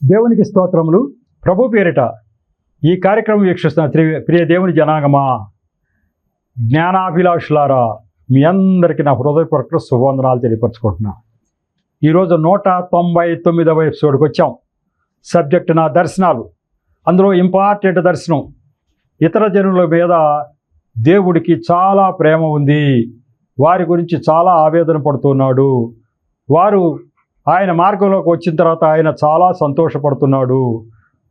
దేవునికి స్తోత్రములు. ప్రభు పేరిట ఈ కార్యక్రమం వీక్షిస్తున్న ప్రియ దేవుని జనాంగమా, జ్ఞానాభిలాషులారా, మీ అందరికీ నా హృదయపూర్వక శుభవందనాలు తెలియపరచుకుంటున్నా. ఈరోజు 199వ ఎపిసోడ్కి వచ్చాం. సబ్జెక్ట్ నా దర్శనాలు. అందులో ఇంపార్టెంట్ దర్శనం. ఇతర జనుల మీద దేవుడికి చాలా ప్రేమ ఉంది. వారి గురించి చాలా ఆవేదన పడుతున్నాడు. వారు ఆయన మార్గంలోకి వచ్చిన తర్వాత ఆయన చాలా సంతోషపడుతున్నాడు.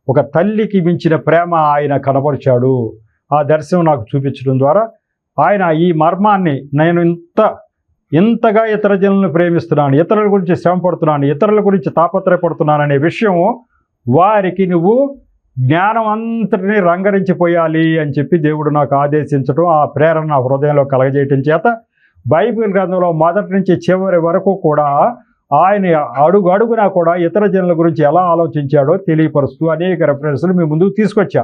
ఒక తల్లికి మించిన ప్రేమ ఆయన కనపరిచాడు. ఆ దర్శనం నాకు చూపించడం ద్వారా ఆయన ఈ మర్మాన్ని, నేను ఇంతగా ఇతర జనులను ప్రేమిస్తున్నాను, ఇతరుల గురించి శ్రమ పడుతున్నాను, ఇతరుల గురించి తాపత్రయపడుతున్నాను అనే విషయం వారికి నువ్వు జ్ఞానం అంతటినీ రంగరించిపోయాలి అని చెప్పి దేవుడు నాకు ఆదేశించడం, ఆ ప్రేరణ నా హృదయంలో కలగజేయటం చేత బైబిల్ గ్రంథంలో మొదటి నుంచి చివరి వరకు కూడా ఆయన అడుగు అడుగునా కూడా ఇతర జనుల గురించి ఎలా ఆలోచించాడో తెలియపరుస్తూ అనేక రెఫరెన్స్లు మీ ముందుకు తీసుకొచ్చా.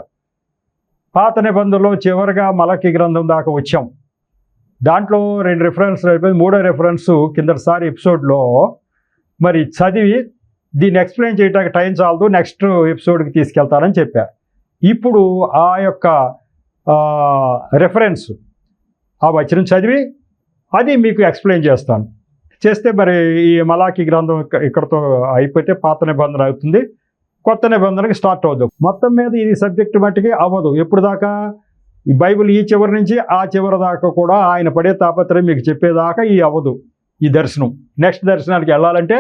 పాత నిబంధనలో చివరిగా మలకి గ్రంథం దాకా వచ్చాం. దాంట్లో 2 రెఫరెన్స్లు అయిపోయి 3వ రెఫరెన్స్ కిందటిసారి ఎపిసోడ్లో మరి చదివి దీన్ని ఎక్స్ప్లెయిన్ చేయడానికి టైం చాలదు, నెక్స్ట్ ఎపిసోడ్కి తీసుకెళ్తానని చెప్పా. ఇప్పుడు ఆ యొక్క రెఫరెన్స్, ఆ వచనం చదివి అది మీకు ఎక్స్ప్లెయిన్ చేస్తే మరి ఈ మలాకి గ్రంథం ఇక్కడతో అయిపోతే పాత నిబంధన అవుతుంది, కొత్త నిబంధనకి స్టార్ట్ అవుతుంది. మొత్తం మీద ఇది సబ్జెక్ట్ మట్టికి అవ్వదు. ఎప్పుడు దాకా ఈ బైబిల్ ఈ చివరి నుంచి ఆ చివరి దాకా కూడా ఆయన పడే తాపత్రయం మీకు చెప్పేదాకా ఈ అవ్వదు ఈ దర్శనం. నెక్స్ట్ దర్శనానికి వెళ్ళాలంటే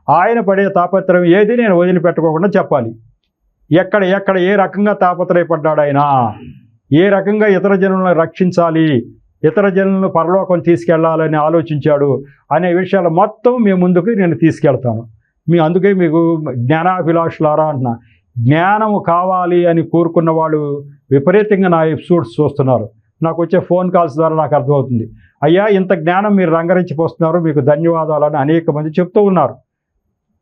ఆయన పడే తాపత్రయం ఏది నేను వదిలిపెట్టుకోకుండా చెప్పాలి. ఎక్కడ ఏ రకంగా తాపత్రయపడ్డాడు ఆయన, ఏ రకంగా ఇతర జనులను రక్షించాలి, ఇతర జనులను పరలోకం తీసుకెళ్లాలని ఆలోచించాడు అనే విషయాలు మొత్తం మీ ముందుకు నేను తీసుకెళ్తాను. అందుకే మీకు జ్ఞానాభిలాషులారా అంటున్నా. జ్ఞానము కావాలి అని కోరుకున్న వాళ్ళు విపరీతంగా నా ఎపిసోడ్స్ చూస్తున్నారు. నాకు వచ్చే ఫోన్ కాల్స్ ద్వారా నాకు అర్థమవుతుంది. అయ్యా, ఇంత జ్ఞానం మీరు రంగరించిపోస్తున్నారు, మీకు ధన్యవాదాలని అనేక మంది చెప్తూ ఉన్నారు.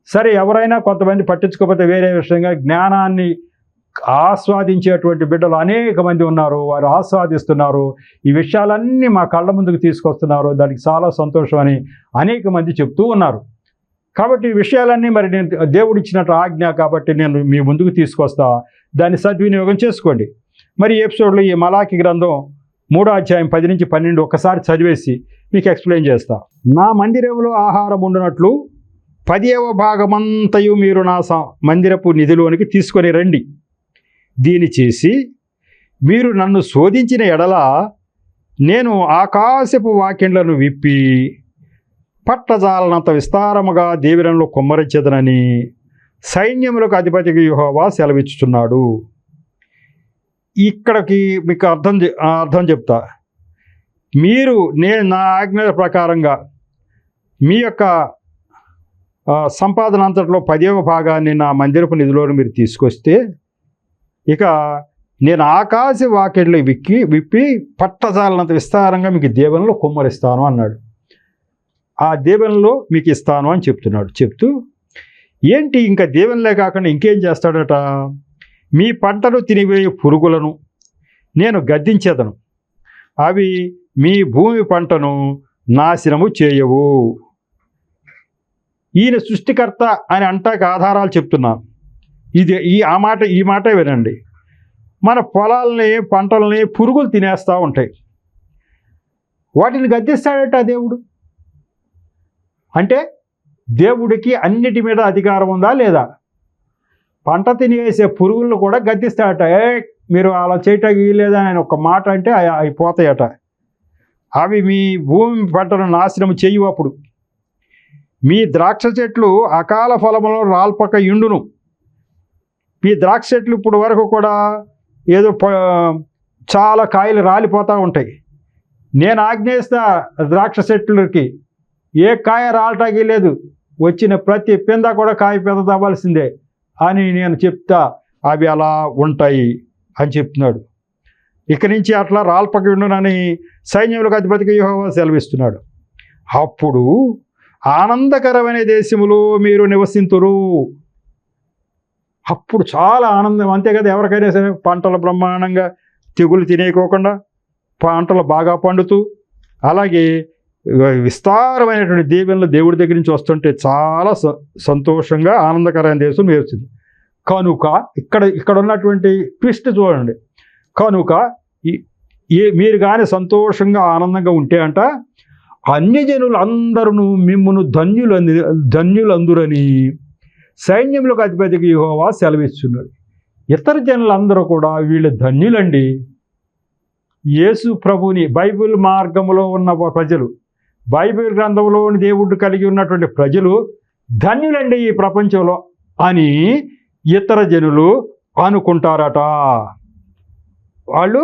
సరే, ఎవరైనా కొంతమంది పట్టించుకోకపోతే వేరే విషయంగా జ్ఞానాన్ని ఆస్వాదించేటువంటి బిడ్డలు అనేక మంది ఉన్నారు. వారు ఆస్వాదిస్తున్నారు, ఈ విషయాలన్నీ మా కళ్ళ ముందుకు తీసుకొస్తున్నారు, దానికి చాలా సంతోషం అని అనేక మంది చెప్తూ ఉన్నారు. కాబట్టి ఈ విషయాలన్నీ మరి నేను దేవుడిచ్చినట్టు ఆజ్ఞ కాబట్టి నేను మీ ముందుకు తీసుకొస్తా, దాన్ని సద్వినియోగం చేసుకోండి. మరి ఈ ఎపిసోడ్లో ఈ మలాకి గ్రంథం 3వ అధ్యాయం 10 నుంచి 12 ఒక్కసారి చదివేసి మీకు ఎక్స్ప్లెయిన్ చేస్తా. నా మందిరంలో ఆహారం ఉండునట్లు 10వ భాగమంతయు మీరు నా మందిరపు నిధిలోనికి తీసుకొని రండి. దీని చేసి మీరు నన్ను శోధించిన ఎడల నేను ఆకాశపు వాక్యంలను విప్పి పట్టజాలనంత విస్తారముగా దీవెనలో కుమ్మరించెదనని సైన్యములకు అధిపతికి యెహోవా సెలవిచ్చుచున్నాడు. ఇక్కడికి మీకు అర్థం చెప్తా. నేను నా ఆజ్ఞల ప్రకారంగా మీ యొక్క సంపాదన అంతట్లో 10వ భాగాన్ని నా మందిరపు నిధిలోని మీరు తీసుకొస్తే ఇక నేను ఆకాశ వాక్యంలో విప్పి పట్టజాలనంత విస్తారంగా మీకు దీవెనలో కుమ్మరిస్తాను అన్నాడు. ఆ దీవెనలో మీకు ఇస్తాను అని చెప్తూ ఏంటి ఇంకా దీవెనలే కాకుండా ఇంకేం చేస్తాడట? మీ పంటను తినివేయు పురుగులను నేను గద్దించేదను, అవి మీ భూమి పంటను నాశనము చేయవు. ఈయన సృష్టికర్త అని అంటాక ఆధారాలు చెప్తున్నాను. ఈ మాట వినండి. మన పొలాలని, పంటలని పురుగులు తినేస్తూ ఉంటాయి. వాటిని గద్దిస్తాడట దేవుడు. అంటే దేవుడికి అన్నిటి మీద అధికారం ఉందా లేదా? పంట తినేసే పురుగులను కూడా గద్దిస్తాడట. మీరు అలా చేయటానికి వీలేదా ఆయన ఒక మాట అంటే అవి పోతాయట. అవి మీ భూమి పంటను నాశనం చేయవు. అప్పుడు మీ ద్రాక్ష చెట్లు అకాల ఫలములో రాల్పక ఇండును. మీ ద్రాక్ష చెట్లు ఇప్పుడు వరకు కూడా ఏదో చాలా కాయలు రాలిపోతూ ఉంటాయి. నేను ఆజ్ఞయిస్తా ద్రాక్ష చెట్లకి ఏ కాయ రాలటానికి లేదు, వచ్చిన ప్రతి పింద కూడా కాయ పెద్ద అవ్వాల్సిందే అని నేను చెప్తా. అవి అలా ఉంటాయి అని చెప్తున్నాడు. ఇక నుంచి అట్లా రాల్పక ఉండునని సైన్యములకు అధిపతికి యెహోవా సెలవిస్తున్నాడు. అప్పుడు ఆనందకరమైన దేశములో మీరు నివసింతురు. అప్పుడు చాలా ఆనందం, అంతే కదా. ఎవరికైనా సరే పంటలు బ్రహ్మాండంగా తెగులు తినేయకోకుండా పంటలు బాగా పండుతూ, అలాగే విస్తారమైనటువంటి దీవెనలు దేవుడి దగ్గర నుంచి వస్తుంటే చాలా సంతోషంగా ఆనందకరమైన దేశం వచ్చింది. కనుక ఇక్కడ ఉన్నటువంటి ట్విస్ట్ చూడండి. కనుక మీరు కానీ సంతోషంగా ఆనందంగా ఉంటే అంట అన్యజనులు అందరూ మిమ్మును ధన్యులందురని సైన్యములకు అధిపతికి యెహోవా సెలవిస్తున్నారు. ఇతర జనులందరూ కూడా వీళ్ళు ధన్యులండి. యేసు ప్రభుని బైబిల్ మార్గంలో ఉన్న ప్రజలు, బైబిల్ గ్రంథంలోని దేవుడు కలిగి ఉన్నటువంటి ప్రజలు ధన్యులండి ఈ ప్రపంచంలో అని ఇతర జనులు అనుకుంటారట. వాళ్ళు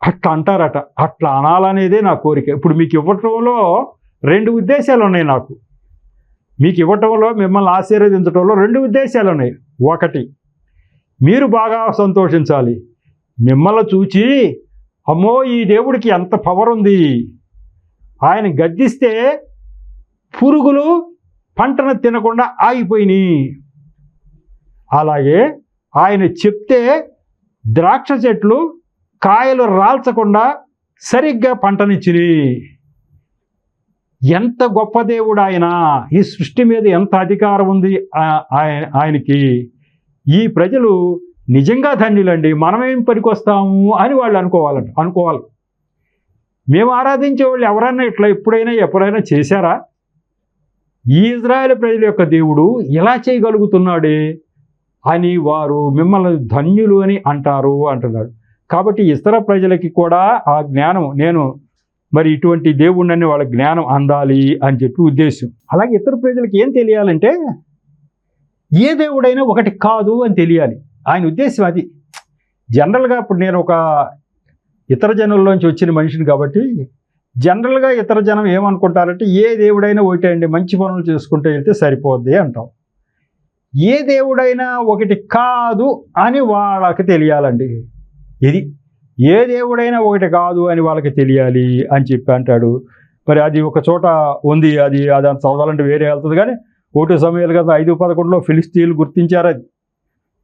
అట్లా అంటారట. అట్లా అనాలనేదే నా కోరిక. ఇప్పుడు మీకు ఇవ్వటంలో 2 ఉద్దేశాలు ఉన్నాయి. నాకు మీకు ఇవ్వటంలో, మిమ్మల్ని ఆశీర్వదించడంలో 2 ఉద్దేశాలు ఉన్నాయి. ఒకటి, మీరు బాగా సంతోషించాలి. మిమ్మల్ని చూచి అమ్మో ఈ దేవుడికి ఎంత పవర్ ఉంది, ఆయన గద్దిస్తే పురుగులు పంటను తినకుండా ఆగిపోయినాయి, అలాగే ఆయన చెప్తే ద్రాక్ష చెట్లు కాయలు రాల్చకుండా సరిగ్గా పంటనిచ్చినాయి. ఎంత గొప్ప దేవుడు ఆయన, ఈ సృష్టి మీద ఎంత అధికారం ఉంది ఆయనకి. ఈ ప్రజలు నిజంగా ధన్యులండి, మనమేం పనికొస్తాము అని వాళ్ళు అనుకోవాలి. మేము ఆరాధించే వాళ్ళు ఎవరైనా ఇట్లా ఎప్పుడైనా చేశారా? ఈ ఇజ్రాయేల్ ప్రజల యొక్క దేవుడు ఇలా చేయగలుగుతున్నాడే అని వారు మిమ్మల్ని ధన్యులు అని అంటున్నాడు. కాబట్టి ఇతర ప్రజలకి కూడా ఆ జ్ఞానం, నేను మరి ఇటువంటి దేవుడిని వాళ్ళ జ్ఞానం అందాలి అని చెప్పి ఉద్దేశం. అలాగే ఇతర ప్రజలకి ఏం తెలియాలంటే ఏ దేవుడైనా ఒకటి కాదు అని తెలియాలి. ఆయన ఉద్దేశం అది. జనరల్గా ఇప్పుడు నేను ఒక ఇతర జనుల్లోంచి వచ్చిన మనిషిని కాబట్టి జనరల్గా ఇతర జనం ఏమనుకుంటారంటే ఏ దేవుడైనా ఒకటే అండి, మంచి పనులు చేసుకుంటూ వెళ్తే సరిపోద్ది అంటాం. ఏ దేవుడైనా ఒకటి కాదు అని వాళ్ళకి తెలియాలండి. ఇది ఏ దేవుడైనా ఒకటి కాదు అని వాళ్ళకి తెలియాలి అని చెప్పి అంటాడు. మరి అది ఒక చోట ఉంది, అది అంత చదవాలంటే వేరే వెళ్తుంది. కానీ 1 సమూయేలు కదా 5:11 ఫిలిస్తీయులు గుర్తించారు. అది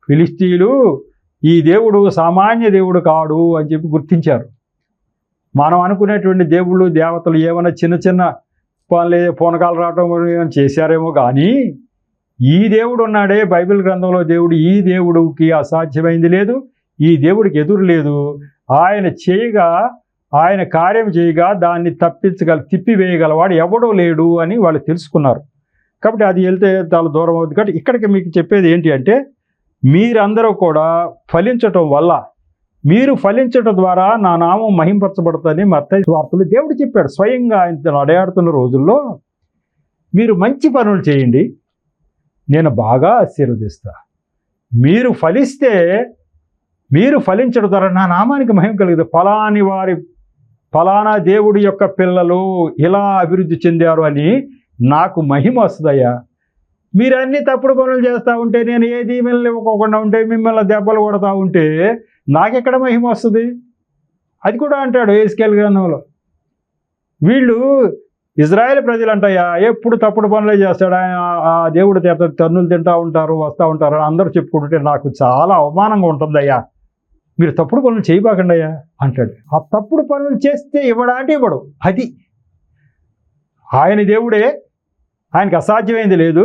ఫిలిస్తీయులు ఈ దేవుడు సామాన్య దేవుడు కాడు అని చెప్పి గుర్తించారు. మనం అనుకునేటువంటి దేవుళ్ళు దేవతలు ఏమైనా చిన్న పూనకాలు రావటం చేశారేమో కానీ ఈ దేవుడు ఉన్నాడే బైబిల్ గ్రంథంలో దేవుడు, ఈ దేవుడికి అసాధ్యమైంది లేదు, ఈ దేవుడికి ఎదురు లేదు. ఆయన కార్యం చేయగా దాన్ని తిప్పివేయగలవాడు ఎవడో లేడు అని వాళ్ళు తెలుసుకున్నారు. కాబట్టి అది వెళ్తే చాలా దూరం అవుతుంది. కాబట్టి ఇక్కడికి మీకు చెప్పేది ఏంటి అంటే మీరందరూ కూడా ఫలించటం వల్ల, మీరు ఫలించటం ద్వారా నా నామం మహింపరచబడుతుందని మత్తయి సువార్తలో దేవుడు చెప్పాడు. స్వయంగా ఆయన నడయాడుతున్న రోజుల్లో మీరు మంచి పనులు చేయండి, నేను బాగా ఆశీర్వదిస్తా. మీరు ఫలిస్తే, మీరు ఫలించడం ద్వారా నా నామానికి మహిమ కలుగుతుంది. ఫలానా దేవుడి యొక్క పిల్లలు ఇలా అభివృద్ధి చెందారు అని నాకు మహిమ వస్తుందయ్యా. మీరు అన్ని తప్పుడు పనులు చేస్తూ ఉంటే, నేను ఏ దీవెనలు ఇవ్వకోకుండా ఉంటే, మిమ్మల్ని దెబ్బలు కొడతా ఉంటే నాకెక్కడ మహిమ వస్తుంది? అది కూడా అంటాడు యెహెజ్కేలు గ్రంథంలో. వీళ్ళు ఇజ్రాయేల్ ప్రజలు అంటయ్యా ఎప్పుడు తప్పుడు పనులే చేస్తాడు, ఆ దేవుడు తన్నులు తింటూ ఉంటారు, వస్తూ ఉంటారు అని అందరూ చెప్పుకుంటుంటే నాకు చాలా అవమానంగా ఉంటుందయ్యా, మీరు తప్పుడు పనులు చేయబాకండి అయ్యా అంటాడు. ఆ తప్పుడు పనులు చేస్తే ఇవ్వడా అంటే ఇవ్వడు. అది ఆయన దేవుడే, ఆయనకి అసాధ్యమైంది లేదు.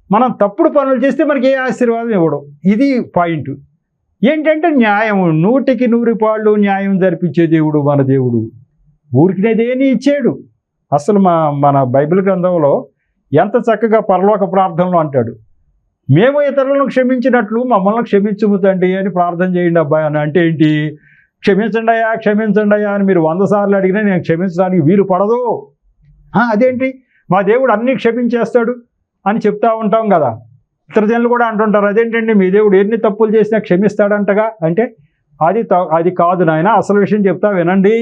మనం తప్పుడు పనులు చేస్తే మనకి ఏ ఆశీర్వాదం ఇవ్వడం. ఇది పాయింట్. ఏంటంటే న్యాయం, 100కి 100 పాళ్ళు న్యాయం జరిపించే దేవుడు మన దేవుడు. ఊరికినేదేని ఇచ్చాడు. అసలు మన బైబిల్ గ్రంథంలో ఎంత చక్కగా పరలోక ప్రార్థనలో అంటాడు, మేము ఇతరులను క్షమించినట్లు మమ్మల్ని క్షమించుము తండ్రి అని ప్రార్థన చేయండి అబ్బాయి అని. అంటే ఏంటి? క్షమించండి అయ్యా అని మీరు 100 సార్లు అడిగినా నేను క్షమించడానికి వీలు పడదు. అదేంటి మా దేవుడు అన్నీ క్షమించేస్తాడు అని చెప్తా ఉంటాం కదా. ఇతర జనులు కూడా అంటుంటారు, అదేంటండి మీ దేవుడు ఎన్ని తప్పులు చేసినా క్షమిస్తాడంటగా. అంటే అది కాదు నాయన, అసలు విషయం చెప్తా వినండి.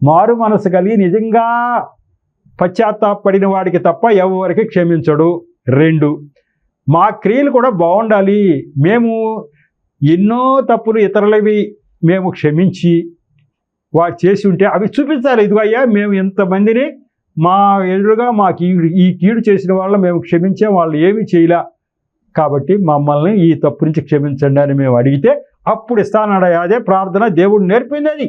మారు మనసు కలిగి నిజంగా పశ్చాత్తాపడిన వాడికి తప్ప ఎవరికి క్షమించడు. 2, మా క్రియలు కూడా బాగుండాలి. మేము ఎన్నో తప్పులు ఇతరులవి మేము క్షమించి వాడు చేసి ఉంటే అవి చూపించాలి. ఇదిగో అయ్యా మేము ఇంతమందిని మా ఎదురుగా మాకు ఈ కీడు చేసిన వాళ్ళని మేము క్షమించాం, వాళ్ళు ఏమీ చేయలే, కాబట్టి మమ్మల్ని ఈ తప్పు నుంచి క్షమించండి అని మేము అడిగితే అప్పుడు ఇస్తానడా. అదే ప్రార్థన దేవుడు నేర్పింది. అది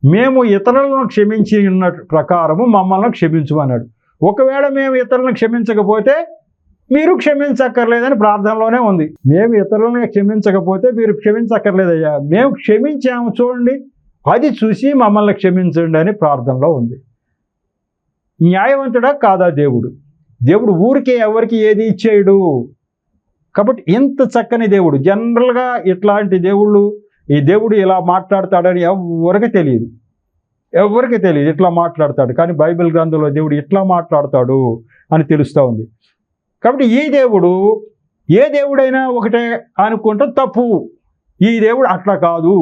మేము ఇతరులను క్షమించి ఉన్న ప్రకారము మమ్మల్ని క్షమించమన్నాడు. ఒకవేళ మేము ఇతరులను క్షమించకపోతే మీరు క్షమించక్కర్లేదని ప్రార్థనలోనే ఉంది. మేము ఇతరులని క్షమించకపోతే మీరు క్షమించక్కర్లేదయ్యా, మేము క్షమించాము చూడండి, అది చూసి మమ్మల్ని క్షమించండి అని ప్రార్థనలో ఉంది. న్యాయవంతుడా కాదా దేవుడు? దేవుడు ఊరికే ఎవరికి ఏది ఇచ్చేయడు. కాబట్టి ఇంత చక్కని దేవుడు, జనరల్గా ఇట్లాంటి దేవుళ్ళు, ఈ దేవుడు ఇలా మాట్లాడతాడని ఎవరికి తెలియదు, ఇట్లా మాట్లాడతాడు. కానీ బైబిల్ గ్రంథంలో దేవుడు ఇట్లా మాట్లాడతాడు అని తెలుస్తూ ఉంది. కాబట్టి ఈ దేవుడు ఏ దేవుడైనా ఒకటే అనుకుంటే తప్పు. ఈ దేవుడు అట్లా కాదు.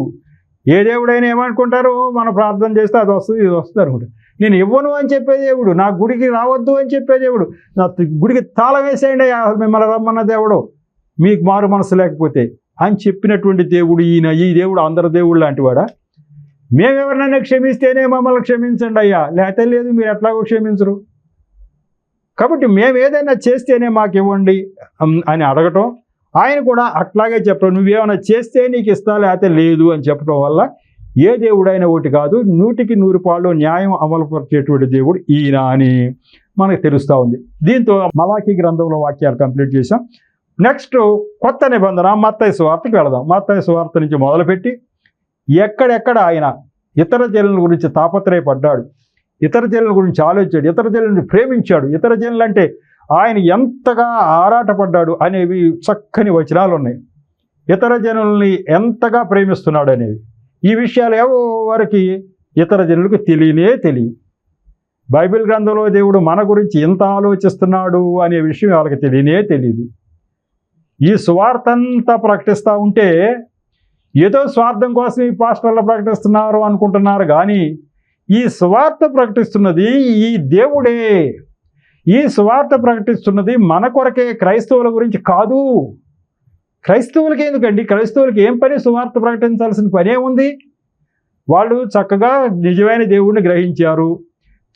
ఏ దేవుడైనా ఏమనుకుంటారు, మనం ప్రార్థన చేస్తే అది వస్తుంది ఇది వస్తుంది అనుకుంటారు. నేను ఇవ్వను అని చెప్పే దేవుడు, నా గుడికి రావద్దు అని చెప్పే దేవుడు, నా గుడికి తాళం వేసేయండి మిమ్మల్ని రమ్మన్న దేవుడు, మీకు మారు మనసు లేకపోతే అని చెప్పినటువంటి దేవుడు ఈయన. ఈ దేవుడు అందరి దేవుడు లాంటి వాడా? మేమెవరినైనా క్షమిస్తేనే మమ్మల్ని క్షమించండి అయ్యా, లేకపోతే లేదు మీరు ఎట్లాగో క్షమించరు. కాబట్టి మేము ఏదైనా చేస్తేనే మాకు ఇవ్వండి అని అడగటం, ఆయన కూడా అట్లాగే చెప్పడం, నువ్వేమైనా చేస్తే నీకు ఇస్తా లేకపోతే లేదు అని చెప్పడం వల్ల ఏ దేవుడైనా ఒకటి కాదు, 100కి 100 పాళ్ళు న్యాయం అమలుపరిచేటువంటి దేవుడు ఈయన అని మనకు తెలుస్తూ ఉంది. దీంతో మలాకీ గ్రంథంలో వాక్యాలు కంప్లీట్ చేసాం. నెక్స్ట్ కొత్త నిబంధన మత్తయి సువార్తకి వెళదాం. మత్తయి సువార్త నుంచి మొదలుపెట్టి ఎక్కడెక్కడ ఆయన ఇతర జనుల గురించి తాపత్రయపడ్డాడు, ఇతర జనుల గురించి ఆలోచించాడు, ఇతర జనులను ప్రేమించాడు, ఇతర జనులు అంటే ఆయన ఎంతగా ఆరాటపడ్డాడు అనేవి చక్కని వచనాలు ఉన్నాయి. ఇతర జనుల్ని ఎంతగా ప్రేమిస్తున్నాడు అనేవి, ఈ విషయాలు ఎవరికి ఇతర జనులకు తెలియవు. బైబిల్ గ్రంథంలో దేవుడు మన గురించి ఎంత ఆలోచిస్తున్నాడు అనే విషయం వాళ్ళకి తెలియదు. ఈ సువార్త అంతా ప్రకటిస్తూ ఉంటే ఏదో స్వార్థం కోసం ఈ పాస్టర్లు ప్రకటిస్తున్నారు అనుకుంటున్నారు, కానీ ఈ సువార్త ప్రకటిస్తున్నది ఈ దేవుడే. ఈ సువార్త ప్రకటిస్తున్నది మన కొరకే, క్రైస్తవుల గురించి కాదు. క్రైస్తవులకి ఎందుకండి? క్రైస్తవులకి ఏం పని? సువార్త ప్రకటించాల్సిన పనే ఉంది. వాళ్ళు చక్కగా నిజమైన దేవుడిని గ్రహించారు,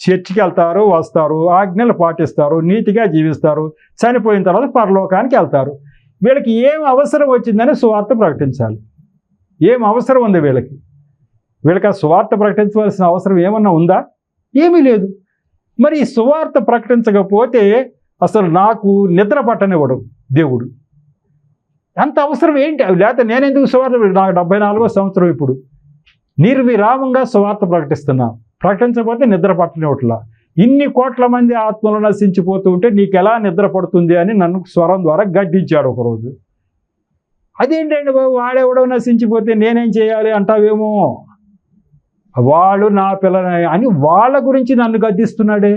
చర్చికి వెళ్తారు, వస్తారు, ఆజ్ఞలు పాటిస్తారు, నీతిగా జీవిస్తారు, చనిపోయిన తర్వాత పరలోకానికి వెళ్తారు. వీళ్ళకి ఏం అవసరం వచ్చిందని సువార్త ప్రకటించాలి. ఏం అవసరం ఉంది వీళ్ళకి? వీళ్ళకి ఆ సువార్త ప్రకటించవలసిన అవసరం ఏమన్నా ఉందా? ఏమీ లేదు. మరి ఈ సువార్త ప్రకటించకపోతే అసలు నాకు నిద్ర పట్టనివ్వడు దేవుడు. అంత అవసరం ఏంటి? లేకపోతే నేను ఎందుకు సువార్త? నాకు 74వ సంవత్సరం ఇప్పుడు నిర్విరామంగా సువార్త ప్రకటిస్తున్నా, ప్రకటించకపోతే నిద్ర పట్టనివ్వట్లా. ఇన్ని కోట్ల మంది ఆత్మలు నశించిపోతూ ఉంటే నీకు ఎలా నిద్ర పడుతుంది అని నన్ను స్వరం ద్వారా గద్దించాడు ఒకరోజు. అదేంటండి బాబు, వాడెవడో నశించిపోతే నేనేం చేయాలి అంటావేమో, వాళ్ళు నా పిల్లలు అని వాళ్ళ గురించి నన్ను గద్దిస్తున్నాడే.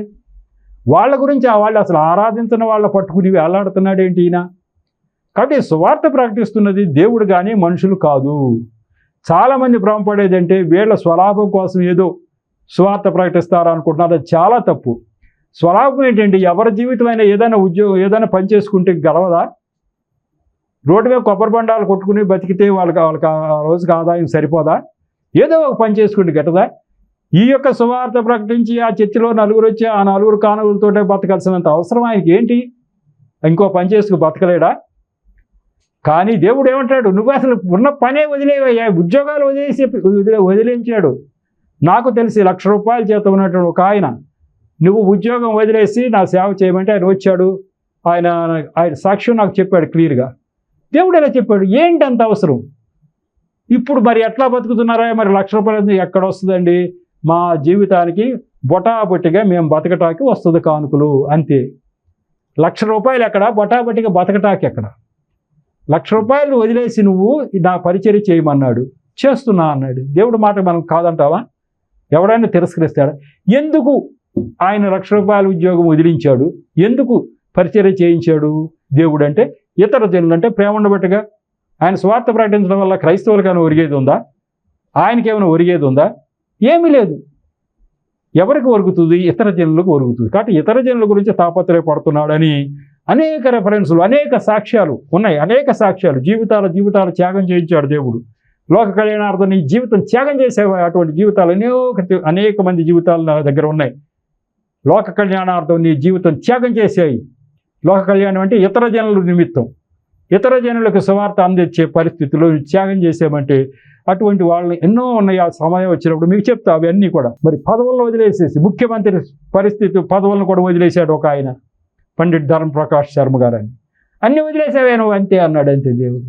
వాళ్ళ గురించి వాళ్ళు అసలు ఆరాధించిన వాళ్ళ పట్టుకుని వేలాడుతున్నాడేంటి ఈయన? కాబట్టి సువార్త ప్రకటిస్తున్నది దేవుడు కానీ మనుషులు కాదు. చాలామంది భ్రమపడేదంటే వీళ్ళ స్వలాభం కోసం ఏదో సువార్త ప్రకటిస్తారు అనుకుంటున్నారు. అది చాలా తప్పు. స్వలాభం ఏంటండి? ఎవరి జీవితమైనా ఏదైనా ఉద్యోగం ఏదైనా పని చేసుకుంటే గెలవదా? రోడ్డు మీద కొబ్బరి బండాలు కొట్టుకుని బతికితే వాళ్ళకి ఆ రోజుకి ఆదాయం సరిపోదా? ఏదో ఒక పని చేసుకుంటే గెట్టదా? ఈ యొక్క సువార్త ప్రకటించి ఆ చర్చిలో నలుగురు వచ్చి ఆ నలుగురు కానుకలతోటే బతకాల్సినంత అవసరం ఆయనకి ఏంటి? ఇంకో పని చేసుకు బతకలేడా? కానీ దేవుడు ఏమంటాడు, నువ్వు అసలు ఉన్న పనే వదిలేవయ్యా, ఉద్యోగాలు వదిలించాడు. నాకు తెలిసి ₹1,00,000 జీతం ఉన్నటువంటి ఒక ఆయన నువ్వు ఉద్యోగం వదిలేసి నా సేవ చేయమంటే ఆయన వచ్చాడు. ఆయన సాక్ష్యం నాకు చెప్పాడు క్లియర్గా. దేవుడు ఎలా చెప్పాడు? ఏంటి అంత అవసరం? ఇప్పుడు మరి ఎట్లా బతుకుతున్నారా? మరి ₹1,00,000 ఎక్కడ వస్తుందండి? మా జీవితానికి బొటాబొట్టిగా మేము బతకటానికి వస్తుంది కానుకలు, అంతే. ₹1,00,000 ఎక్కడ? బొటాబొట్టిగా బతకటానికి ఎక్కడ? ₹1,00,000 వదిలేసి నువ్వు నా పరిచర్య చేయమన్నాడు, చేస్తున్నా అన్నాడు. దేవుడు మాట మనం కాదంటావా? ఎవడైనా తిరస్కరిస్తాడా? ఎందుకు ఆయన ₹1,00,000 ఉద్యోగం వదిలించాడు? ఎందుకు పరిచర్య చేయించాడు దేవుడు? అంటే ఇతర జనులు అంటే ప్రేమ ఉండబట్టుగా ఆయన స్వార్థ ప్రకటించడం వల్ల క్రైస్తవులకైనా ఒరిగేది ఉందా? ఆయనకేమైనా ఒరిగేది ఉందా? ఏమీ లేదు. ఎవరికి ఒరుగుతుంది? ఇతర జనులకు ఒరుగుతుంది. కాబట్టి ఇతర జనుల గురించి తాపత్రయపడుతున్నాడని అనేక రెఫరెన్సులు, అనేక సాక్ష్యాలు ఉన్నాయి. అనేక సాక్ష్యాలు. జీవితాలు త్యాగం చేయించాడు దేవుడు. లోక కళ్యాణార్థం నీ జీవితం త్యాగం చేసేవా? అటువంటి జీవితాలు అనేక మంది జీవితాలు నా దగ్గర ఉన్నాయి. లోక కళ్యాణార్థం నీ జీవితం త్యాగం చేసేయి. లోక కళ్యాణం అంటే ఇతర జనుల నిమిత్తం, ఇతర జనులకు సువార్త అందించే పరిస్థితుల్లో త్యాగం చేసామంటే అటువంటి వాళ్ళని ఎన్నో ఉన్నాయి. ఆ సమయం వచ్చినప్పుడు మీకు చెప్తా అవన్నీ కూడా. మరి పదవులను వదిలేసేసి, ముఖ్యమంత్రి పరిస్థితి పదవులను కూడా వదిలేశాడు ఒక ఆయన. పండిట్ ధర్మప్రకాష్ శర్మ గారు అని. అన్నీ వదిలేసావే నువ్వు అంతే అన్నాడు. అంతే దేవుడు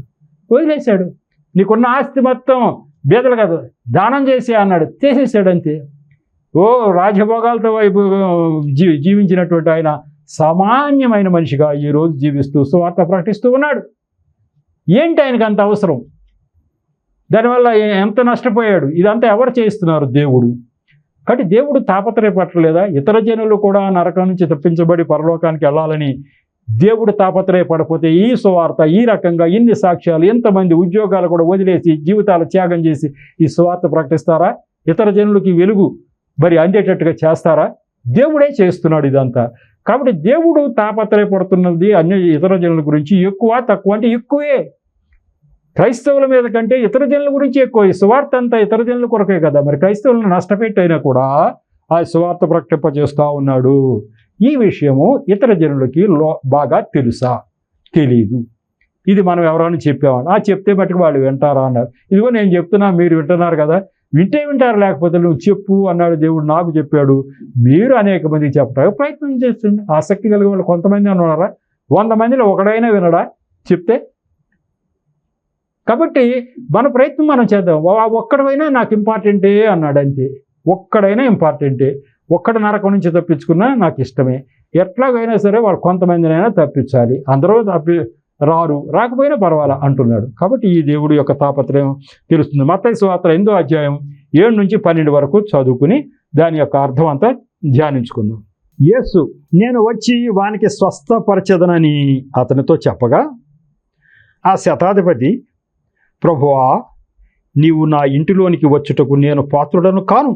వదిలేశాడు. నీకున్న ఆస్తి మొత్తం బీదలు కదా దానం చేసి అన్నాడు, చేసేసాడు అంతే. ఓ రాజభోగాలతో జీవించినటువంటి ఆయన సామాన్యమైన మనిషిగా ఈరోజు జీవిస్తూ సువార్త ప్రకటిస్తూ ఉన్నాడు. ఏంటి ఆయనకు అంత అవసరం? దానివల్ల ఎంత నష్టపోయాడు? ఇదంతా ఎవరు చేస్తున్నారు? దేవుడు. కాబట్టి దేవుడు తాపత్రయపడలేదా? ఇతర జనులు కూడా నరకం నుంచి తప్పించబడి పరలోకానికి వెళ్ళాలని దేవుడు తాపత్రయపడపోతే ఈ సువార్త ఈ రకంగా ఇన్ని సాక్ష్యాలు, ఎంతమంది ఉద్యోగాలు కూడా వదిలేసి జీవితాలు త్యాగం చేసి ఈ సువార్త ప్రకటిస్తారా? ఇతర జనులకి వెలుగు మరి అందేటట్టుగా చేస్తారా? దేవుడే చేస్తున్నాడు ఇదంతా. కాబట్టి దేవుడు తాపత్రయపడుతున్నది అన్ని ఇతర జనుల గురించి ఎక్కువ తక్కువ అంటే ఎక్కువే. క్రైస్తవుల మీద కంటే ఇతర జనుల గురించి ఎక్కువ. ఈ సువార్త అంతా ఇతర జనుల కొరకే కదా. మరి క్రైస్తవులను నష్టపెట్టైనా కూడా ఆ సువార్త ప్రకటింపజేస్తూ ఉన్నాడు. ఈ విషయము ఇతర జనులకి బాగా తెలుసా? తెలీదు. ఇది మనం ఎవరైనా చెప్పామని చెప్తే మట్టుకు వాళ్ళు వింటారా అన్నారు. ఇదిగో నేను చెప్తున్నా, మీరు వింటున్నారు కదా, వింటే వింటారు, లేకపోతే నువ్వు చెప్పు అన్నాడు దేవుడు, నాకు చెప్పాడు. మీరు అనేక మందికి చెప్పడానికి ప్రయత్నం చేస్తుంది. ఆసక్తి కలిగే వాళ్ళు కొంతమంది ఉన్నారా? 100 మందిలో ఒకడైనా వినడా చెప్తే? కాబట్టి మన ప్రయత్నం మనం చేద్దాం. ఒక్కడైనా నాకు ఇంపార్టెంటే అన్నాడు అంతే. ఒక్కడైనా ఇంపార్టెంటే. ఒక్కడు నరకం నుంచి తప్పించుకున్నా నాకు ఇష్టమే. ఎట్లాగైనా సరే వాళ్ళు కొంతమందినైనా తప్పించాలి. అందరూ రాకపోయినా పర్వాలా అంటున్నాడు. కాబట్టి ఈ దేవుడు యొక్క తాపత్రయం తెలుస్తుంది. మత్తయి సువార్త 8వ అధ్యాయం 7 నుంచి 12 వరకు చదువుకుని దాని యొక్క అర్థం అంతా ధ్యానించుకుందాం. యేసు నేను వచ్చి వానికి స్వస్థపరచదనని అతనితో చెప్పగా ఆ శతాధిపతి, ప్రభువా, నీవు నా ఇంటిలోనికి వచ్చుటకు నేను పాత్రుడను కాను.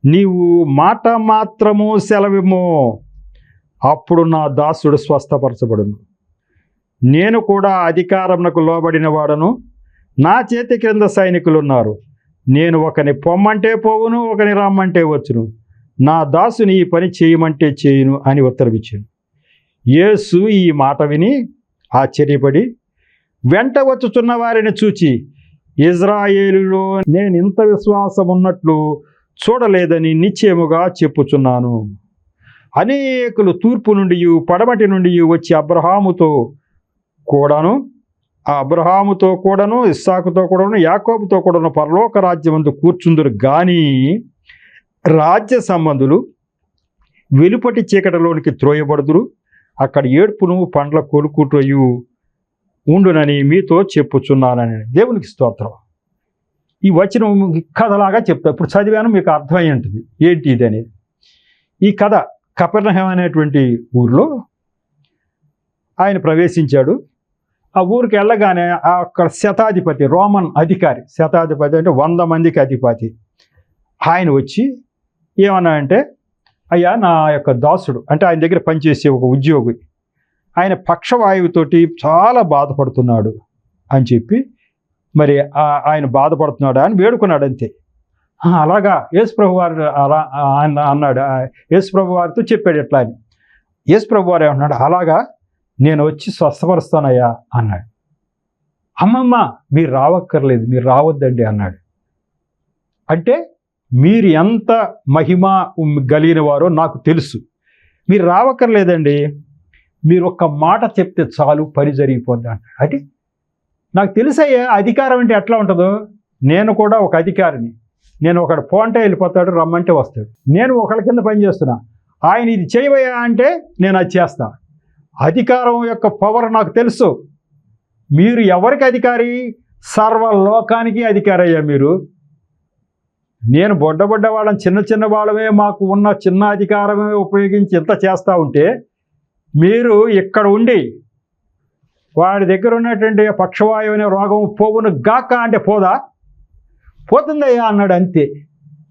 నీవు మాట మాత్రము సెలవిమ్మో, అప్పుడు నా దాసుడు స్వస్థపరచబడును. నేను కూడా అధికారమునకు లోబడిన వాడను, నా చేతి క్రింద సైనికులున్నారు. నేను ఒకని పొమ్మంటే పోవును, ఒకని రమ్మంటే వచ్చును. నా దాసుని ఈ పని చేయమంటే చేయును అని ఉత్తరమిచ్చాను. యేసు ఈ మాట విని ఆశ్చర్యపడి వెంట వచ్చుచున్న వారిని చూచి, ఇజ్రాయేలులో నేను ఇంత విశ్వాసం ఉన్నట్లు చూడలేదని నిశ్చయముగా చెప్పుచున్నాను. అనేకులు తూర్పు నుండి పడమటి నుండి వచ్చి అబ్రహాముతో కూడాను ఇస్సాకుతో కూడాను యాకోబుతో కూడాను పరలోక రాజ్యమందు కూర్చుందురు గాని రాజ్య సంబంధులు వెలుపటి చీకటిలోనికి త్రోయబడుదురు. అక్కడ ఏడ్పును పండ్ల కొలుకుటయు ఉండునని మీతో చెప్పుచున్నానని. దేవునికి స్తోత్రం. ఈ వచనం కథలాగా చెప్తా. ఇప్పుడు చదివాను, మీకు అర్థమై ఉంటుంది ఏంటి ఇది అనేది. ఈ కథ కపెర్నహూము అనేటువంటి ఊరిలో ఆయన ప్రవేశించాడు. ఆ ఊరికి వెళ్ళగానే అక్కడ శతాధిపతి, రోమన్ అధికారి, శతాధిపతి అంటే 100 మందికి అధిపతి, ఆయన వచ్చి ఏమన్నా అంటే, అయ్యా నా యొక్క దాసుడు అంటే ఆయన దగ్గర పనిచేసే ఒక ఉద్యోగి, ఆయన పక్షవాయువుతోటి చాలా బాధపడుతున్నాడు అని చెప్పి, మరి ఆయన బాధపడుతున్నాడు అని వేడుకున్నాడు అంతే. అలాగా యేసుప్రభు వారు అన్నాడు. యేసుప్రభు వారితో చెప్పాడు ఎట్లా అని. యేసుప్రభు వారు ఏమన్నాడు, అలాగా నేను వచ్చి స్వస్థపరుస్తానయ్యా అన్నాడు. అమ్మమ్మ మీరు రావక్కర్లేదు, మీరు రావద్దండి అన్నాడు. అంటే మీరు ఎంత మహిమ కలిగిన వారో నాకు తెలుసు, మీరు రావక్కర్లేదండి, మీరు ఒక్క మాట చెప్తే చాలు పని జరిగిపోద్ది అన్నాడు. అంటే నాకు తెలుసయ్యా అధికారం అంటే ఎట్లా ఉంటుందో, నేను కూడా ఒక అధికారిని. నేను ఒకడు పోంటే వెళ్ళిపోతాడు, రమ్మంటే వస్తాడు. నేను ఒకళ్ళ కింద పనిచేస్తున్నా, ఆయన ఇది చేయబోయా అంటే నేను అది చేస్తా. అధికారం యొక్క పవర్ నాకు తెలుసు. మీరు ఎవరికి అధికారి? సర్వలోకానికి అధికారి అయ్యా మీరు. నేను బొడ్డ వాళ్ళని చిన్న వాళ్ళమే మాకు ఉన్న చిన్న అధికారమే ఉపయోగించి ఇంత చేస్తూ ఉంటే, మీరు ఇక్కడ ఉండి వాడి దగ్గర ఉన్నటువంటి పక్షవాయువు అనే రోగం పోవును గాక అంటే పోదా? పోతుందయ్యా అన్నాడు. అంతే,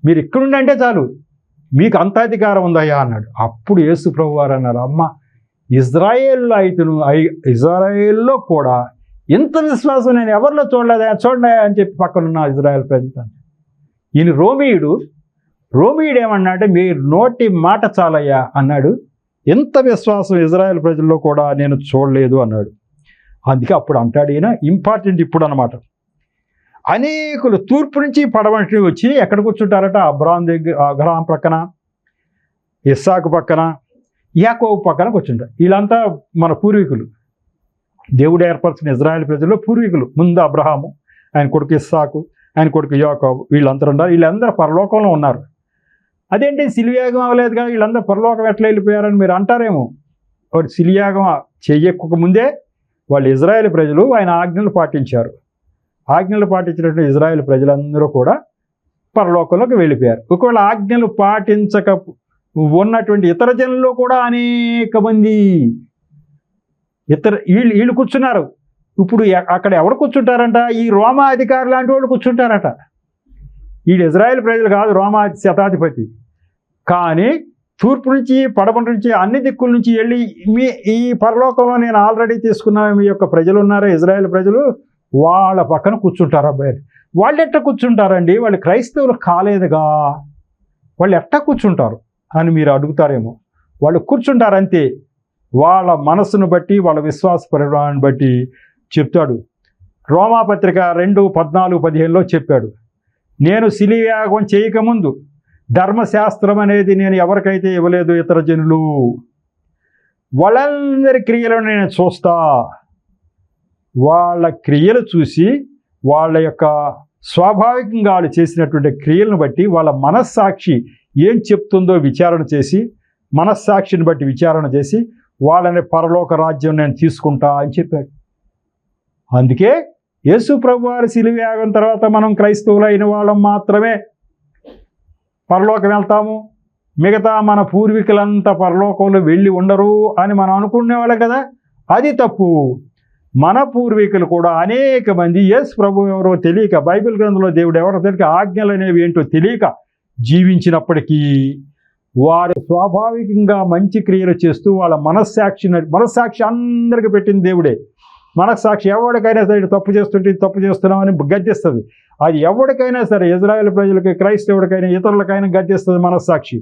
మీరు ఇక్కడుండి అంటే చాలు, మీకు అంత అధికారం ఉందయ్యా అన్నాడు. అప్పుడు యేసు ప్రభు వారు అన్నారు, అమ్మ ఇజ్రాయేల్లో కూడా ఇంత విశ్వాసం నేను ఎవరిలో చూడలేదా, చూడండి అని చెప్పి పక్కనున్న ఇజ్రాయేల్ ప్రజలు. ఈయన రోమీయుడు ఏమన్నాడంటే, మీరు నోటి మాట చాలయ్యా అన్నాడు. ఎంత విశ్వాసం ఇజ్రాయేల్ ప్రజల్లో కూడా నేను చూడలేదు అన్నాడు. అందుకే అప్పుడు అంటాడు ఈయన, ఇంపార్టెంట్ ఇప్పుడు అన్నమాట. అనేకులు తూర్పు నుంచి పడమటి వచ్చి ఎక్కడ కూర్చుంటారట? అబ్రహాం ప్రక్కన, ఇస్సాకు పక్కన, యాకోబు పక్కన కూర్చుంటారు. వీళ్ళంతా మన పూర్వీకులు, దేవుడు ఏర్పరిచిన ఇజ్రాయెల్ ప్రజల్లో పూర్వీకులు. ముందు అబ్రహాము, ఆయన కొడుకు ఇస్సాకు, ఆయన కొడుకు యాకోబు, వీళ్ళందరూ ఉన్నారు. వీళ్ళందరూ పరలోకంలో ఉన్నారు. అదేంటి శిలుయాగం అవ్వలేదుగా, వీళ్ళందరూ పరలోకం ఎట్లా వెళ్ళిపోయారని మీరు అంటారేమో. వాడు శిలుయాగం చెయ్యక ముందే వాళ్ళు ఇజ్రాయెల్ ప్రజలు ఆయన ఆజ్ఞలు పాటించారు. ఆజ్ఞలు పాటించినటువంటి ఇజ్రాయెల్ ప్రజలందరూ కూడా పరలోకంలోకి వెళ్ళిపోయారు. ఒకవేళ ఆజ్ఞలు పాటించక ఉన్నటువంటి ఇతర జనుల్లో కూడా అనేక మంది వీళ్ళు కూర్చున్నారు. ఇప్పుడు అక్కడ ఎవరు కూర్చుంటారంట? ఈ రోమా అధికారులు లాంటి వాళ్ళు కూర్చుంటారట. వీళ్ళు ఇజ్రాయెల్ ప్రజలు కాదు, రోమా శతాధిపతి. కానీ తూర్పు నుంచి పడమటి నుంచి అన్ని దిక్కుల నుంచి వెళ్ళి ఈ పరలోకంలో నేను ఆల్రెడీ తీసుకున్న మీ యొక్క ప్రజలు ఉన్నారా, ఇజ్రాయెల్ ప్రజలు, వాళ్ళ పక్కన కూర్చుంటారు. అబ్బాయి వాళ్ళు ఎట్లా కూర్చుంటారండి? వాళ్ళు క్రైస్తవులు కాలేదుగా, వాళ్ళు ఎట్లా కూర్చుంటారు అని మీరు అడుగుతారేమో. వాళ్ళు కూర్చుంటారు అంతే. వాళ్ళ మనస్సును బట్టి, వాళ్ళ విశ్వాస పరిణామాన్ని బట్టి చెప్తాడు. రోమాపత్రిక 2:14-15లో చెప్పాడు, నేను శిలుయాగం చేయకముందు ధర్మశాస్త్రం అనేది నేను ఎవరికైతే ఇవ్వలేదు ఇతర జనులు, వాళ్ళందరి క్రియలను నేను చూస్తా. వాళ్ళ క్రియలు చూసి వాళ్ళ యొక్క స్వాభావికంగా వాళ్ళు చేసినటువంటి క్రియలను బట్టి వాళ్ళ మనస్సాక్షి ఏం చెప్తుందో విచారణ చేసి, మనస్సాక్షిని బట్టి విచారణ చేసి వాళ్ళని పరలోక రాజ్యం నేను తీసుకుంటా అని చెప్పాడు. అందుకే యేసు ప్రభు వారి శిలువయాగం తర్వాత మనం క్రైస్తవులు అయిన వాళ్ళం మాత్రమే పరలోకం వెళ్తాము, మిగతా మన పూర్వీకులంతా పరలోకంలో వెళ్ళి ఉండరు అని మనం అనుకునేవాళ్ళం కదా. అది తప్పు. మన పూర్వీకులు కూడా అనేక మంది యేసు ప్రభు ఎవరో తెలియక, బైబిల్ గ్రంథంలో దేవుడు ఎవరో తెలియక, ఆజ్ఞలు అనేవి ఏంటో తెలియక జీవించినప్పటికీ వారు స్వాభావికంగా మంచి క్రియలు చేస్తూ వాళ్ళ మనస్సాక్షి అందరికి పెట్టింది దేవుడే. మనస్సాక్షి ఎవరికైనా సరే తప్పు చేస్తున్నామని గద్దిస్తుంది. అది ఎవరికైనా సరే, ఇజ్రాయెల్ ప్రజలకి, క్రైస్తవుడికైనా, ఇతరులకైనా గద్దిస్తుంది మనస్సాక్షి.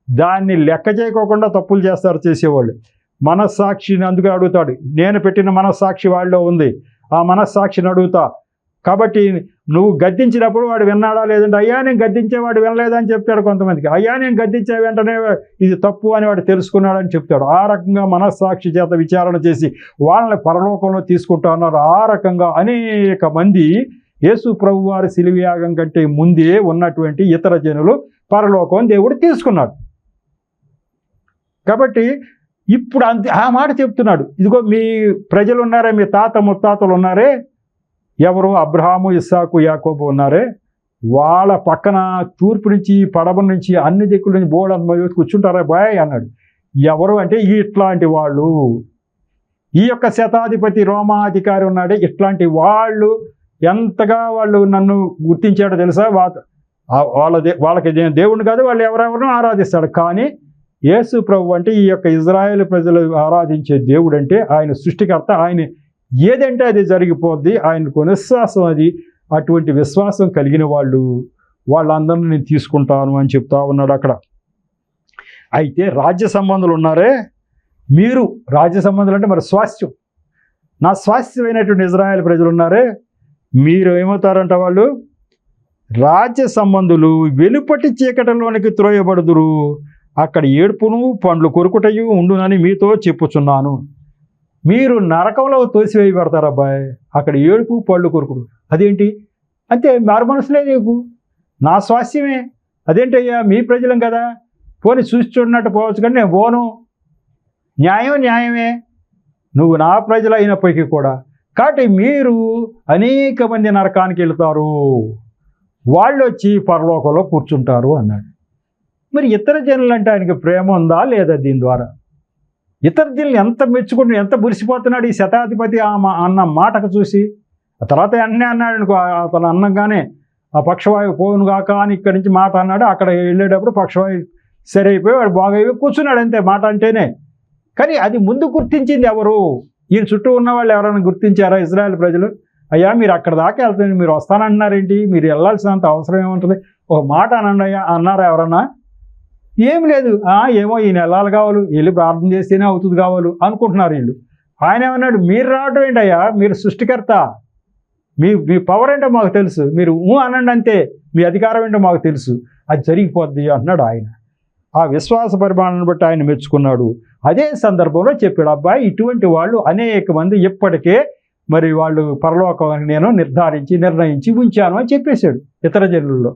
దాన్ని లెక్క చేయకోకుండా తప్పులు చేసేవాళ్ళు. మనస్సాక్షిని అందుకే అడుగుతాడు. నేను పెట్టిన మనస్సాక్షి వాళ్ళలో ఉంది, ఆ మనస్సాక్షిని అడుగుతా. కాబట్టి నువ్వు గద్దించినప్పుడు వాడు విన్నాడా లేదంటే, అయ్యా నేను గద్దించేవాడు వినలేదని చెప్తాడు కొంతమందికి. అయ్యా నేను గద్దించే వెంటనే ఇది తప్పు అని వాడు తెలుసుకున్నాడని చెప్తాడు. ఆ రకంగా మనస్సాక్షి చేత విచారణ చేసి వాళ్ళని పరలోకంలో తీసుకుంటా ఉన్నారు. ఆ రకంగా అనేక మంది యేసు ప్రభు వారి శిలువయాగం కంటే ముందే ఉన్నటువంటి ఇతర జనులు పరలోకం దేవుడు తీసుకున్నాడు. కాబట్టి ఇప్పుడు ఆ మాట చెప్తున్నాడు. ఇదిగో మీ ప్రజలు ఉన్నారే, మీ తాత ముత్తాతలు ఉన్నారే, ఎవరు? అబ్రహాము, ఇస్సాకు, యాకోబు ఉన్నారే, వాళ్ళ పక్కన తూర్పు నుంచి పడమ నుంచి అన్ని దిక్కుల నుంచి బోర్డు కూర్చుంటారా బాయ్ అన్నాడు. ఎవరు అంటే ఇట్లాంటి వాళ్ళు, ఈ యొక్క శతాధిపతి రోమాధికారి ఉన్నాడే, ఇట్లాంటి వాళ్ళు ఎంతగా వాళ్ళు నన్ను గుర్తించాడో తెలుసా? వాళ్ళకి దేవుడిని కాదు, వాళ్ళు ఎవరెవరినో ఆరాధిస్తాడు. కానీ యేసు ప్రభు అంటే ఈ యొక్క ఇజ్రాయేల్ ప్రజలు ఆరాధించే దేవుడు అంటే ఆయన సృష్టికర్త, ఆయన ఏదంటే అది జరిగిపోద్ది, ఆయనకు విశ్వాసం అది. అటువంటి విశ్వాసం కలిగిన వాళ్ళందరినీ నేను తీసుకుంటాను అని చెప్తా ఉన్నాడు అక్కడ. అయితే రాజ్య సంబంధులు ఉన్నారే, మీరు రాజ్య సంబంధులు అంటే మరి స్వాస్థ్యం, నా స్వాస్థ్యమైనటువంటి ఇజ్రాయేల్ ప్రజలు ఉన్నారే, మీరు ఏమవుతారంట? వాళ్ళు రాజ్య సంబంధులు వెలుపటి చీకటిలోనికి త్రోయబడుదురు, అక్కడ ఏడుపును పండ్లు కొరుకుటయు ఉండునని మీతో చెప్పుచున్నాను. మీరు నరకంలో తోసివేయబడతారు అబ్బాయి, అక్కడ ఏడుపు పళ్ళు కొరుకుడు. అదేంటి అంటే మారు మనసులే నీకు, నా స్వాస్థ్యమే. అదేంటయ్యా మీ ప్రజలం కదా, పోని చూసి చూడనట్టు పోవచ్చు, కానీ నేను పోను. న్యాయమే, నువ్వు నా ప్రజలు అయినప్పటికీ కూడా. కాబట్టి మీరు అనేక మంది నరకానికి వెళ్తారు, వాళ్ళు వచ్చి పరలోకంలో కూర్చుంటారు అన్నాడు. మరి ఇతర జనులు అంటే ఆయనకి ప్రేమ ఉందా లేదా? దీని ద్వారా ఇతర జనులు ఎంత మెచ్చుకుంటూ ఎంత మురిసిపోతున్నాడు ఈ శతాధిపతి అన్న మాటకు చూసి. ఆ తర్వాత అన్నీ అన్నాడు అనుకో, అతను అన్నగానే ఆ పక్షవాయువు పోవును కాక అని ఇక్కడి నుంచి మాట అన్నాడు. అక్కడ వెళ్ళేటప్పుడు పక్షవాయువు సరి అయిపోయి వాడు బాగా అయిపోయి కూర్చున్నాడు అంతే, మాట అంటేనే. కానీ అది ముందు గుర్తించింది ఎవరు? ఈయన చుట్టూ ఉన్న వాళ్ళు ఎవరైనా గుర్తించారా? ఇజ్రాయెల్ ప్రజలు, అయ్యా మీరు అక్కడ దాకా వెళ్తుంది, మీరు వస్తానంటున్నారేంటి, మీరు వెళ్ళాల్సినంత అవసరం ఏముంటుంది, ఒక మాట అనండి అయ్యా అన్నారా ఎవరన్నా? ఏం లేదు. ఏమో ఈయన వెళ్ళాలి కావాలి, వెళ్ళి ప్రార్థన చేస్తేనే అవుతుంది కావాలి అనుకుంటున్నారు వీళ్ళు. ఆయన ఏమన్నాడు, మీరు రావటం ఏంటయ్యా, మీరు సృష్టికర్త, మీ పవర్ ఏంటో మాకు తెలుసు, మీరు అనండి అంతే, మీ అధికారం ఏంటో మాకు తెలుసు, అది జరిగిపోద్ది అన్నాడు ఆయన. ఆ విశ్వాస పరిమాణాన్ని బట్టి ఆయన మెచ్చుకున్నాడు. అదే సందర్భంలో చెప్పాడు, అబ్బాయి ఇటువంటి వాళ్ళు అనేక మంది ఇప్పటికే మరి వాళ్ళు పరలోకాన్ని నేను నిర్ణయించి ఉంచాను అని చెప్పేశాడు ఇతర జనుల్లో.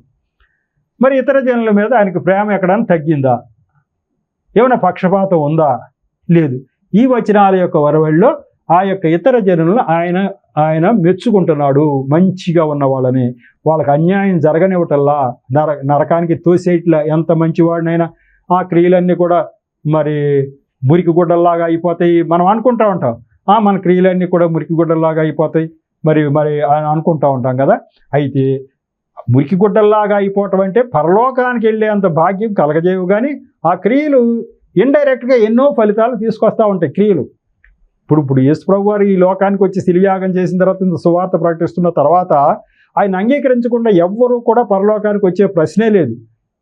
మరి ఇతర జనుల మీద ఆయనకు ప్రేమ ఎక్కడైనా తగ్గిందా? ఏమైనా పక్షపాతం ఉందా? లేదు. ఈ వచనాల యొక్క వరవడిలో ఆ యొక్క ఇతర జనులను ఆయన మెచ్చుకుంటున్నాడు. మంచిగా ఉన్న వాళ్ళని, వాళ్ళకి అన్యాయం జరగనివ్వటల్లా, నరకానికి తోసేట్లా, ఎంత మంచివాడినైనా ఆ క్రియలన్నీ కూడా మరి మురికి గుడ్డల్లాగా అయిపోతాయి మనం అనుకుంటూ ఉంటాం. మన క్రియలన్నీ కూడా మురికి గుడ్డల్లాగా అయిపోతాయి మరి అనుకుంటూ ఉంటాం కదా. అయితే మురికి గుడ్డల్లాగా అయిపోవటం అంటే పరలోకానికి వెళ్ళేంత భాగ్యం కలగజేయవు, కానీ ఆ క్రియలు ఇండైరెక్ట్గా ఎన్నో ఫలితాలు తీసుకొస్తూ ఉంటాయి క్రియలు. ఇప్పుడు యేసు ప్రభు వారు ఈ లోకానికి వచ్చి శిలువయాగం చేసిన తర్వాత, ఇంత సువార్త ప్రకటిస్తున్న తర్వాత ఆయన అంగీకరించకుండా ఎవ్వరూ కూడా పరలోకానికి వచ్చే ప్రశ్నే లేదు.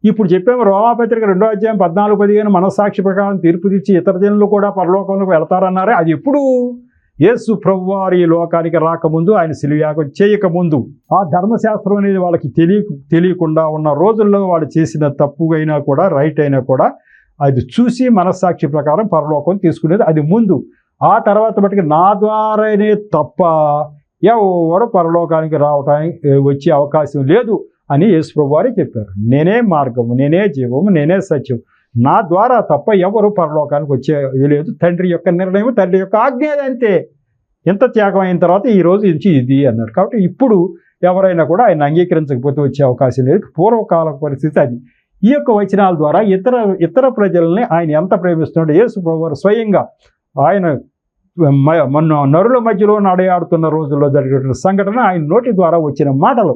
ఇప్పుడు చెప్పాము రోమాపత్రిక 2వ అధ్యాయం 14-15 మనస్సాక్షి ప్రకారం తీర్పు తెచ్చి ఇతర జనులు కూడా పరలోకంలోకి వెళ్తారన్నారే, అది ఎప్పుడు? యేసు ప్రభు వారు ఈ లోకానికి రాకముందు, ఆయన శిలువయాగం చేయకముందు. ఆ ధర్మశాస్త్రం అనేది వాళ్ళకి తెలియకుండా ఉన్న రోజుల్లో వాళ్ళు చేసిన తప్పు అయినా కూడా రైట్ అయినా కూడా అది చూసి మనస్సాక్షి ప్రకారం పరలోకం తీసుకునేది అది ముందు. ఆ తర్వాత మటుకు నా ద్వారానే తప్ప ఎవరు పరలోకానికి రావడానికి వచ్చే అవకాశం లేదు అని యేసు ప్రభు వారే చెప్పారు. నేనే మార్గము, నేనే జీవము, నేనే సత్యం, నా ద్వారా తప్ప ఎవరు పరలోకానికి వచ్చేది లేదు. తండ్రి యొక్క నిర్ణయం, తండ్రి యొక్క ఆజ్ఞ అంతే. ఎంత త్యాగం అయిన తర్వాత ఈ రోజు నుంచి ఇది అన్నాడు. కాబట్టి ఇప్పుడు ఎవరైనా కూడా ఆయన అంగీకరించకపోతే వచ్చే అవకాశం లేదు. పూర్వకాల పరిస్థితి అది. ఈ యొక్క వచనాల ద్వారా ఇతర ప్రజల్ని ఆయన ఎంత ప్రేమిస్తున్నాడు యేసు ప్రభు వారు స్వయంగా ఆయన మొన్న నరుల మధ్యలో నడయాడుతున్న రోజుల్లో జరిగిన సంఘటన, ఆయన నోటి ద్వారా వచ్చిన మాటలు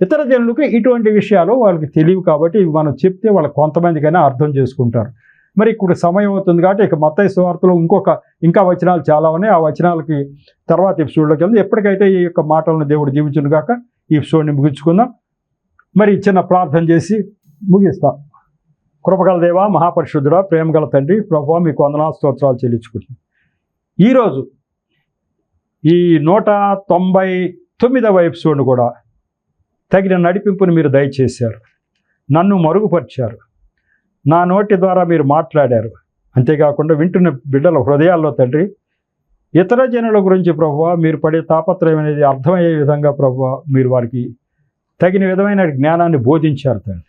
ఇతర జనులకు ఇటువంటి విషయాలు వాళ్ళకి తెలియవు. కాబట్టి ఇవి మనం చెప్తే వాళ్ళు కొంతమందికైనా అర్థం చేసుకుంటారు. మరి ఇప్పుడు సమయం అవుతుంది కాబట్టి ఇక మత్తయి సువార్తలో ఇంకా వచనాలు చాలా ఉన్నాయి. ఆ వచనాలకి తర్వాత ఎపిసోడ్లోకి వెళ్తే, ఎప్పటికైతే ఈ యొక్క మాటలను దేవుడు దీవించును గాక. ఈ ఎపిసోడ్ని ముగించుకుందాం. మరి చిన్న ప్రార్థన చేసి ముగిస్తాం. కృపగల దేవా, మహాపరిశుద్ధుడా, ప్రేమగల తండ్రి, ప్రభువా మీకు వందనాలు స్తోత్రాలు చెల్లించుకుంటున్నాం. ఈరోజు ఈ 199వ ఎపిసోడ్ను కూడా తగిన నడిపింపుని మీరు దయచేశారు. నన్ను మరుగుపరిచారు. నా నోటి ద్వారా మీరు మాట్లాడారు. అంతేకాకుండా వింటున్న బిడ్డల హృదయాల్లో తండ్రి, ఇతర జనుల గురించి ప్రభువా మీరు పడే తాపత్రయం అనేది అర్థమయ్యే విధంగా ప్రభువా మీరు వారికి తగిన విధమైన జ్ఞానాన్ని బోధించారు తండ్రి.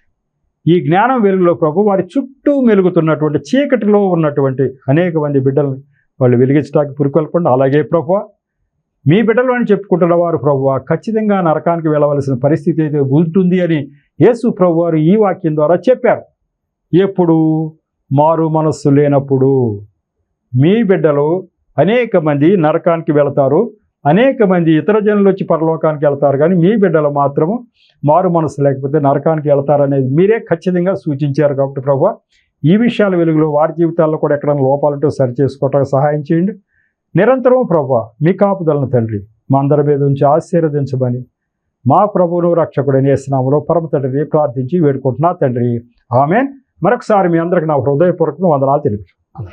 ఈ జ్ఞానం వెలుగులో ప్రభు వారి చుట్టూ మెలుగుతున్నటువంటి చీకటిలో ఉన్నటువంటి అనేక మంది బిడ్డలను వాళ్ళు వెలిగించడానికి పురికొల్పండి. అలాగే ప్రభువా మీ బిడ్డలు అని చెప్పుకుంటున్న వారు ప్రభువా ఖచ్చితంగా నరకానికి వెళ్ళవలసిన పరిస్థితి అయితే ఉంటుంది అని యేసు ప్రభు వారు ఈ వాక్యం ద్వారా చెప్పారు. ఎప్పుడు? మారు మనస్సు లేనప్పుడు. మీ బిడ్డలు అనేక మంది నరకానికి వెళతారు, అనేక మంది ఇతర జనులు వచ్చి పరలోకానికి వెళ్తారు, కానీ మీ బిడ్డలు మాత్రము మారు మనసు లేకపోతే నరకానికి వెళ్తారనేది మీరే ఖచ్చితంగా సూచించారు. కాబట్టి ప్రభువా ఈ విషయాల వెలుగులో వారి జీవితాల్లో కూడా ఎక్కడైనా లోపాలుంటే సరి చేసుకోవటానికి సహాయం చేయండి. నిరంతరం ప్రభువా మీ కాపుదలను తండ్రి మా అందరి మీద ఉంచి ఆశీర్వదించమని మా ప్రభువును రక్షకుడైన యేసు నామములో పరమ తండ్రిని ప్రార్థించి వేడుకుంటున్నా తండ్రి. ఆమేన్. మరొకసారి మీ అందరికి నా హృదయపూర్వక వందనాలు తెలుపుతున్నాను.